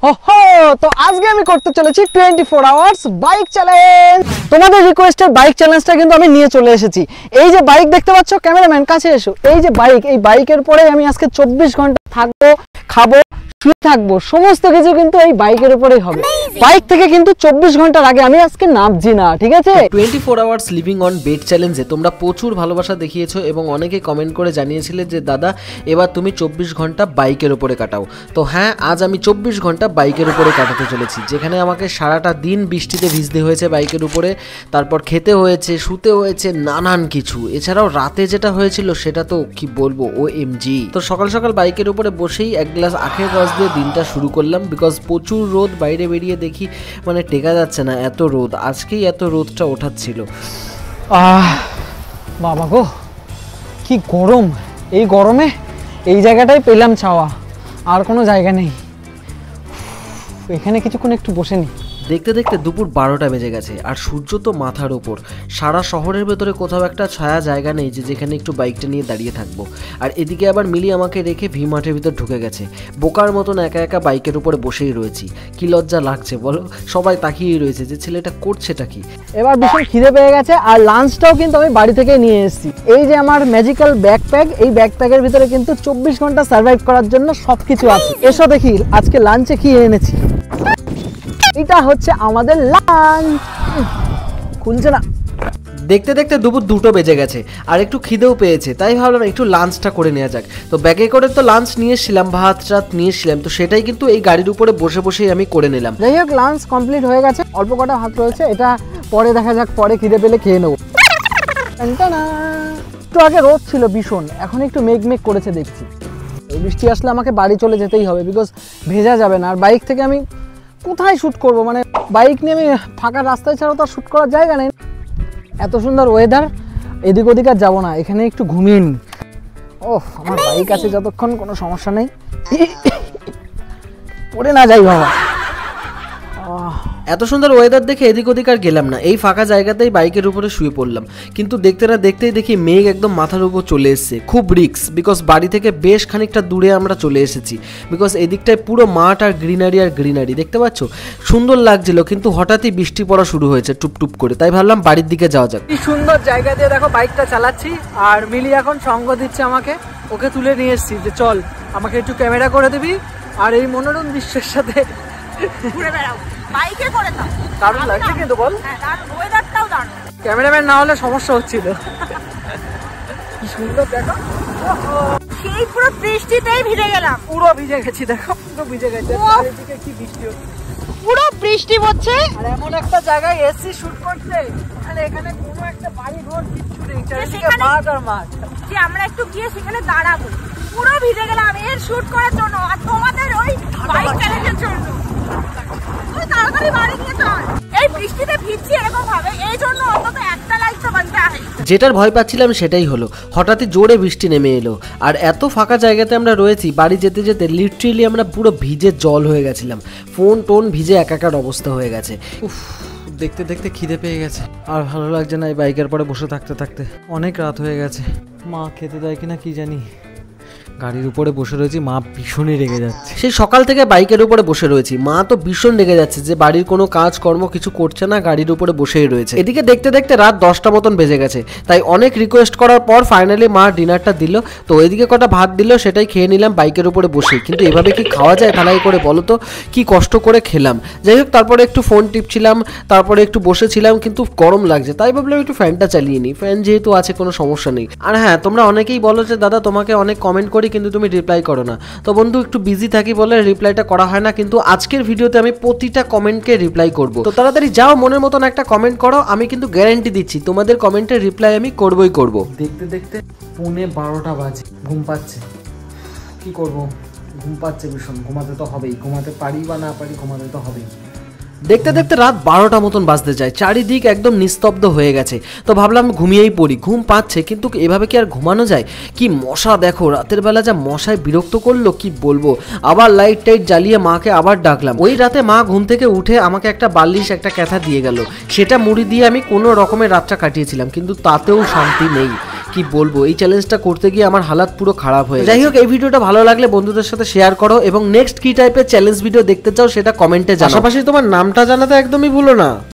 তো আজকে আমি করতে চলেছি 24 আওয়ার্স বাইক চ্যালেঞ্জ। তোমাদের রিকোয়েস্টের বাইক চ্যালেঞ্জটা কিন্তু আমি নিয়ে চলে এসেছি। এই যে বাইক দেখতে পাচ্ছ, ক্যামেরাম্যান কাছে এসো। এই যে বাইক, এই বাইকের পরে আমি আজকে 24 ঘন্টা থাকবো, খাবো, শুয়ে থাকবো, সমস্ত কিছু কিন্তু এই বাইকের উপরেই হবে। বাইক থেকে কিন্তু 24 ঘন্টার আগে আমি আজকে নামছি না, ঠিক আছে? 24 আওয়ার্স লিভিং অন বেড চ্যালেঞ্জে তোমরা প্রচুর ভালোবাসা দেখিয়েছো এবং অনেকে কমেন্ট করে জানিয়েছিলে যে দাদা এবার তুমি 24 ঘন্টা বাইকের উপরে কাটাও। তো হ্যাঁ, আজ আমি 24 ঘন্টা বাইকের উপরে কাটাতে চলেছি, যেখানে আমাকে সারাটা দিন বৃষ্টিতে ভিজতে হয়েছে বাইকের উপরে, তারপর খেতে হয়েছে, শুতে হয়েছে, নানান কিছু। এছাড়াও রাতে যেটা হয়েছিল সেটা তো কি বলবো, OMG। তো সকাল সকাল বাইকের উপরে বসেই এক গ্লাস আখের রস দিয়ে দিনটা শুরু করলাম, বিকজ প্রচুর রোদ, বাইরে বেরিয়ে দেখি মানে টেকা যাচ্ছে না, এত রোদ। আজকেই এত রোদটা ওঠাচ্ছিল। বাবা গো, কি গরম! এই গরমে এই জায়গাটাই পেলাম ছাওয়া, আর কোনো জায়গা নেই। এখানে কিছুক্ষণ একটু বসে নি। দেখতে দেখতে দুপুর 12টা বেজে গেছে, আর সূর্য তো মাথার ওপর। সারা শহরের ভেতরে কোথাও একটা ছায়া জায়গা নেই যে যেখানে একটু বাইকটা নিয়ে দাঁড়িয়ে থাকবো। আর এদিকে আবার মিলি আমাকে রেখে ভি মাঠের ভিতর ঢুকে গেছে। বোকার মতন একা একা বাইকের উপরে বসেই রয়েছি। কি লজ্জা লাগছে বলো, সবাই তাকিয়েই রয়েছে যে ছেলেটা করছেটা কি। এবার ভীষণ খিদে পেয়ে গেছে, আর লাঞ্চটাও কিন্তু আমি বাড়ি থেকে নিয়ে এসেছি। এই যে আমার ম্যাজিক্যাল ব্যাকপ্যাক, এই ব্যাকপ্যাকের ভিতরে কিন্তু 24 ঘন্টা সার্ভাইভ করার জন্য সবকিছু আছে। এসো দেখি আজকে লাঞ্চে কি এনেছি। এটা হচ্ছে আমাদের লাঞ্চ। খুলছে না। দেখতে দেখতে দুপুর 2টো বেজে গেছে, আর একটু খিদেও পেয়েছে, তাই ভাবলাম একটু লাঞ্চটা করে নেওয়া যাক। তো ব্যাগে করে তো লাঞ্চ নিয়ে এসেছিলাম, ভাত রাত নিয়ে এসেছিলাম, তো সেটাই কিন্তু এই গাড়ির উপরে বসে বসেই আমি করে নিলাম। যাই হোক, লাঞ্চ কমপ্লিট হয়ে গেছে, অল্প কটা ভাত রয়েছে, এটা পরে দেখা যাক, পরে খিদে পেলে খেয়ে নেবো। একটু আগে রোদ ছিল ভীষণ, এখন একটু মেঘ মেঘ করেছে দেখছি। এই বৃষ্টি আসলে আমাকে বাড়ি চলে যেতেই হবে, বিকজ ভেজা যাবে না। আর বাইক থেকে আমি কোথায় শ্যুট করব, মানে বাইক নিয়ে আমি ফাঁকা রাস্তায় ছাড়াও তো শ্যুট করার জায়গা নেই। এত সুন্দর ওয়েদার, এদিক ওদিক আর যাবো না, এখানে একটু ঘুমিয়ে নি। ওহ, আমার বাইক আছে যতক্ষণ, কোনো সমস্যা নেই, পড়ে না যাই বাবা। এত সুন্দর ওয়েদার দেখে এদিক ওদিক আর গেলাম না, এই ফাঁকা জায়গাতেই বাইকের উপরে শুয়ে পড়লাম। কিন্তু দেখতে না দেখতেই দেখি মেঘ একদম মাথার উপর চলে এসেছে। খুব রিস্ক, বিকজ বাড়ি থেকে বেশ খানিকটা দূরে আমরা চলে এসেছি, বিকজ এদিকটায় পুরো মাঠ আর গ্রিনারি দেখতে পাচ্ছ, সুন্দর লাগছিল। কিন্তু হঠাৎই বৃষ্টি পড়া শুরু হয়েছে টুপটুপ করে, তাই ভাবলাম বাড়ির দিকে যাওয়া যাক। কি সুন্দর জায়গা দিয়ে দেখো বাইকটা চালাচ্ছি, আর মিলি এখন সঙ্গ দিচ্ছে আমাকে। ওকে তুলে নিয়ে এসেছি যে চল আমাকে একটু ক্যামেরা করে দিবি, আর এই মনোরম দৃশ্যের সাথে ঘুরে বেড়াও, বাইকে করে দাও। দারুণ লাগছে কিন্তু বল। হ্যাঁ, দারুণ, ওয়েদারটাও দারুণ। ক্যামেরাম্যান না হলে সমস্যা হচ্ছিল। কি সুন্দর দেখো, সেই পুরো বৃষ্টিতেই ভিজে গেলাম। পুরো ভিজে গেছি, দেখো পুরো ভিজে গেছে। চারিদিকে কি বৃষ্টি হচ্ছে, পুরো বৃষ্টি পড়ছে। আর এমন একটা জায়গায় এসি শুট করতে, আর এখানে কোনো একটা বাড়ি ঘর কিচ্ছু নেই, চারিদিকে মাঠ আর মাঠ। যে আমরা একটু গিয়ে সেখানে দাঁড়াবো, পুরো ভিজে গেলাম এর শুট করার জন্য, আর তোমাদের ওই বাইক চ্যালেঞ্জের জন্য। তুই তাড়াতাড়ি বাড়ি নিয়ে চল। এই বৃষ্টিতে ভিজছি এরকম ভাবে, এই জন্য অন্তত একটা লাইট তো বানতে হয়। যেটার ভয় পাচ্ছিলাম সেটাই হলো, হঠাৎই জোরে বৃষ্টি নেমে এলো, আর এত ফাঁকা জায়গাতে আমরা রয়েছি, বাড়ি যেতে যেতে লিটারেলি আমরা পুরো ভিজে জল হয়ে গেছিলাম। ফোন টোন ভিজে একাকার অবস্থা হয়ে গেছে। উফ, দেখতে দেখতে খিদে পেয়ে গেছে, আর ভালো লাগছে না এই বাইকের পরে বসে থাকতে থাকতে। অনেক রাত হয়ে গেছে, মা খেতে দেয় কিনা কি জানি। গাড়ির উপরে বসে রয়েছি, মা ভীষণই রেগে যাচ্ছে। সেই সকাল থেকে বাইকের উপরে বসে রয়েছি, মা তো ভীষণ রেগে যাচ্ছে যে বাড়ির কোনো কাজ কর্ম কিছু করছে না, গাড়ির উপরে বসেই রয়েছে। এদিকে দেখতে দেখতে রাত 10টা মতন বেজে গেছে, তাই অনেক রিকোয়েস্ট করার পর ফাইনালি মা ডিনারটা দিল। তো এদিকে কটা ভাত দিল, সেটাই খেয়ে নিলাম বাইকের উপরে বসেই। কিন্তু এভাবে কি খাওয়া যায় থালাই করে বলো তো, কি কষ্ট করে খেলাম। যাই হোক, তারপরে একটু ফোন টিপছিলাম, তারপরে একটু বসেছিলাম, কিন্তু গরম লাগছে, তাই ভাবলাম একটু ফ্যানটা চালিয়ে নিই। ফ্যান যেহেতু আছে কোনো সমস্যা নেই। আর হ্যাঁ, তোমরা অনেকেই বলো যে দাদা তোমাকে অনেক কমেন্ট করি কিন্তু তুমি রিপ্লাই করো না। তো বন্ধু, একটু বিজি থাকি বলে রিপ্লাইটা করা হয় না, কিন্তু আজকের ভিডিওতে আমি প্রতিটা কমেন্টকে রিপ্লাই করব। তো তাড়াতাড়ি যাও, মনের মতন একটা কমেন্ট করো, আমি কিন্তু গ্যারান্টি দিচ্ছি তোমাদের কমেন্টের রিপ্লাই আমি করবই করব। দেখতে দেখতে 12:15 বাজে, ঘুম পাচ্ছে। কি করব, ঘুম পাচ্ছে ভীষণ, ঘুমাতে তো হবেই, ঘুমাতে পারি বা না পারি, ঘুমাতে তো হবেই। দেখতে দেখতে রাত 12টা মতন বাজতে যায়, চারিদিক একদম নিস্তব্ধ হয়ে গেছে। তো ভাবলাম ঘুমিয়েই পড়ি, ঘুম পাচ্ছে, কিন্তু এভাবে কি আর ঘুমানো যায়? কি মশা দেখো, রাতের বেলা যা মশায় বিরক্ত করলো কি বলবো। আবার লাইট টাইট জ্বালিয়ে মাকে আবার ডাকলাম। ওই রাতে মা ঘুম থেকে উঠে আমাকে একটা বালিশ একটা ক্যাথা দিয়ে গেল, সেটা মুড়ি দিয়ে আমি কোনো রকমের রাতটা কাটিয়েছিলাম, কিন্তু তাতেও শান্তি নেই। কি বলবো, এই চ্যালেঞ্জটা করতে গিয়ে আমার হালাত পুরো খারাপ হয়ে গেছে। যাই হোক, এই ভিডিওটা ভালো লাগলে বন্ধুদের সাথে শেয়ার করো এবং নেক্সট কি টাইপের চ্যালেঞ্জ ভিডিও দেখতে চাও সেটা কমেন্টে জানাও। পাশাপাশি তোমার নামটা জানাতে একদমই ভুলো না।